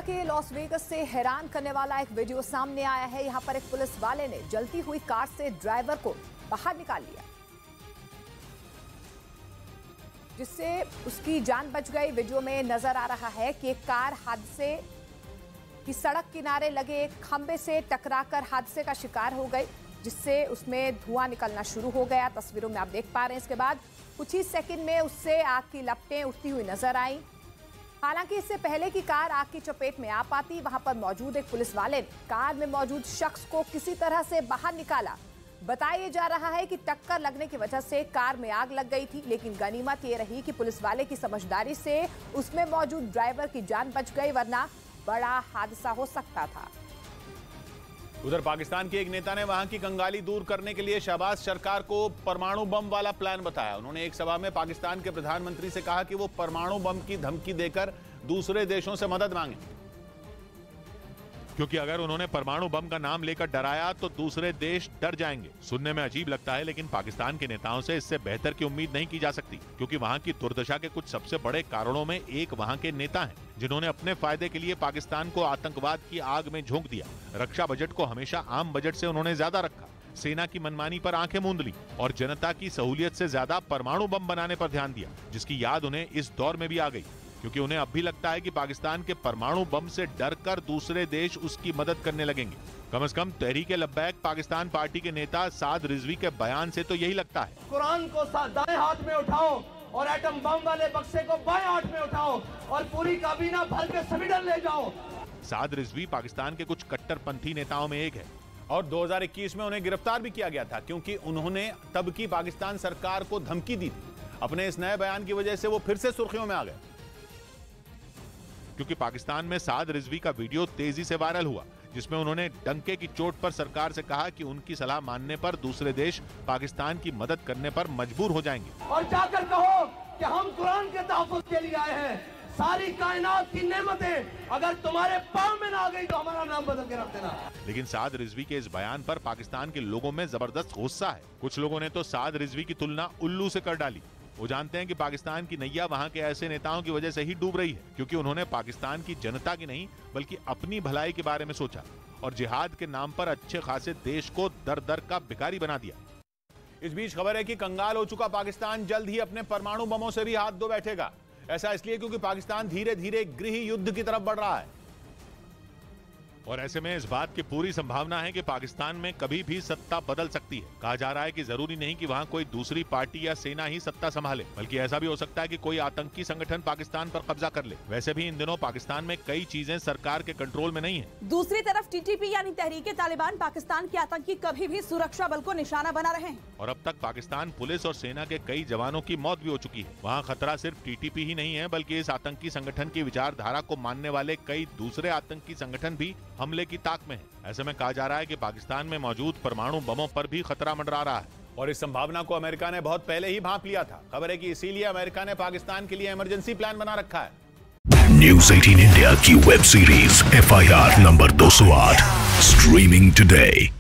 के Las Vegas से हैरान करने वाला एक वीडियो सामने आया है। यहां पर एक पुलिस वाले ने जलती हुई कार से ड्राइवर को बाहर निकाल लिया, जिससे उसकी जान बच गई। वीडियो में नजर आ रहा है कि एक कार हादसे की सड़क किनारे लगे एक खंबे से टकराकर हादसे का शिकार हो गई, जिससे उसमें धुआं निकलना शुरू हो गया। तस्वीरों में आप देख पा रहे हैं। इसके बाद कुछ ही सेकंड में उससे आग की लपटें उठती हुई नजर आई। हालांकि इससे पहले कि कार आग की चपेट में आ पाती, वहां पर मौजूद एक पुलिस वाले ने कार में मौजूद शख्स को किसी तरह से बाहर निकाला। बताया जा रहा है कि टक्कर लगने की वजह से कार में आग लग गई थी, लेकिन गनीमत ये रही कि पुलिस वाले की समझदारी से उसमें मौजूद ड्राइवर की जान बच गई, वरना बड़ा हादसा हो सकता था। उधर पाकिस्तान के एक नेता ने वहां की कंगाली दूर करने के लिए शहबाज सरकार को परमाणु बम वाला प्लान बताया। उन्होंने एक सभा में पाकिस्तान के प्रधानमंत्री से कहा कि वो परमाणु बम की धमकी देकर दूसरे देशों से मदद मांगे, क्योंकि अगर उन्होंने परमाणु बम का नाम लेकर डराया तो दूसरे देश डर जाएंगे। सुनने में अजीब लगता है, लेकिन पाकिस्तान के नेताओं से इससे बेहतर की उम्मीद नहीं की जा सकती, क्योंकि वहां की दुर्दशा के कुछ सबसे बड़े कारणों में एक वहां के नेता हैं, जिन्होंने अपने फायदे के लिए पाकिस्तान को आतंकवाद की आग में झोंक दिया। रक्षा बजट को हमेशा आम बजट से उन्होंने ज्यादा रखा, सेना की मनमानी पर आंखें मूंद ली और जनता की सहूलियत से ज्यादा परमाणु बम बनाने पर ध्यान दिया, जिसकी याद उन्हें इस दौर में भी आ गई, क्योंकि उन्हें अब भी लगता है कि पाकिस्तान के परमाणु बम से डरकर दूसरे देश उसकी मदद करने लगेंगे। कम से कम तहरीक लब्बैक पाकिस्तान पार्टी के नेता साद रिजवी के बयान से तो यही लगता है। कुरान को दाएं हाथ में उठाओ और एटम बम वाले बक्से को बाएं हाथ में उठाओ और पूरी काबीना भर के स्वीडन ले जाओ। साद रिजवी पाकिस्तान के कुछ कट्टरपंथी नेताओं में एक है और 2021 में उन्हें गिरफ्तार भी किया गया था, क्योंकि उन्होंने तब की पाकिस्तान सरकार को धमकी दी थी। अपने इस नए बयान की वजह से वो फिर से सुर्खियों में आ गए, क्योंकि पाकिस्तान में साद रिजवी का वीडियो तेजी से वायरल हुआ, जिसमें उन्होंने डंके की चोट पर सरकार से कहा कि उनकी सलाह मानने पर दूसरे देश पाकिस्तान की मदद करने पर मजबूर हो जाएंगे। और जाकर कहो कि हम कुरान के तहफ़्फ़ुज़ के लिए आए हैं। सारी कायनात की नेमतें अगर तुम्हारे पाँव में ना आ गई तो हमारा नाम बदल के रख देना। लेकिन साद रिजवी के इस बयान पर पाकिस्तान के लोगों में जबरदस्त गुस्सा है। कुछ लोगों ने तो साद रिजवी की तुलना उल्लू से कर डाली। वो जानते हैं कि पाकिस्तान की नैया वहां के ऐसे नेताओं की वजह से ही डूब रही है, क्योंकि उन्होंने पाकिस्तान की जनता की नहीं बल्कि अपनी भलाई के बारे में सोचा और जिहाद के नाम पर अच्छे खासे देश को दर दर का भिखारी बना दिया। इस बीच खबर है कि कंगाल हो चुका पाकिस्तान जल्द ही अपने परमाणु बमों से भी हाथ धो बैठेगा। ऐसा इसलिए क्योंकि पाकिस्तान धीरे धीरे गृह युद्ध की तरफ बढ़ रहा है और ऐसे में इस बात की पूरी संभावना है कि पाकिस्तान में कभी भी सत्ता बदल सकती है। कहा जा रहा है कि जरूरी नहीं कि वहां कोई दूसरी पार्टी या सेना ही सत्ता संभाले, बल्कि ऐसा भी हो सकता है कि कोई आतंकी संगठन पाकिस्तान पर कब्जा कर ले। वैसे भी इन दिनों पाकिस्तान में कई चीजें सरकार के कंट्रोल में नहीं है। दूसरी तरफ टीटीपी यानी तहरीके तालिबान पाकिस्तान के आतंकी कभी भी सुरक्षा बल को निशाना बना रहे हैं और अब तक पाकिस्तान पुलिस और सेना के कई जवानों की मौत भी हो चुकी है। वहाँ खतरा सिर्फ टीटीपी ही नहीं है, बल्कि इस आतंकी संगठन की विचारधारा को मानने वाले कई दूसरे आतंकी संगठन भी हमले की ताक में है। ऐसे में कहा जा रहा है कि पाकिस्तान में मौजूद परमाणु बमों पर भी खतरा मंडरा रहा है और इस संभावना को अमेरिका ने बहुत पहले ही भांप लिया था। खबर है कि इसीलिए अमेरिका ने पाकिस्तान के लिए इमरजेंसी प्लान बना रखा है। न्यूज़ 18 इंडिया की web series FIR number 208 streaming today.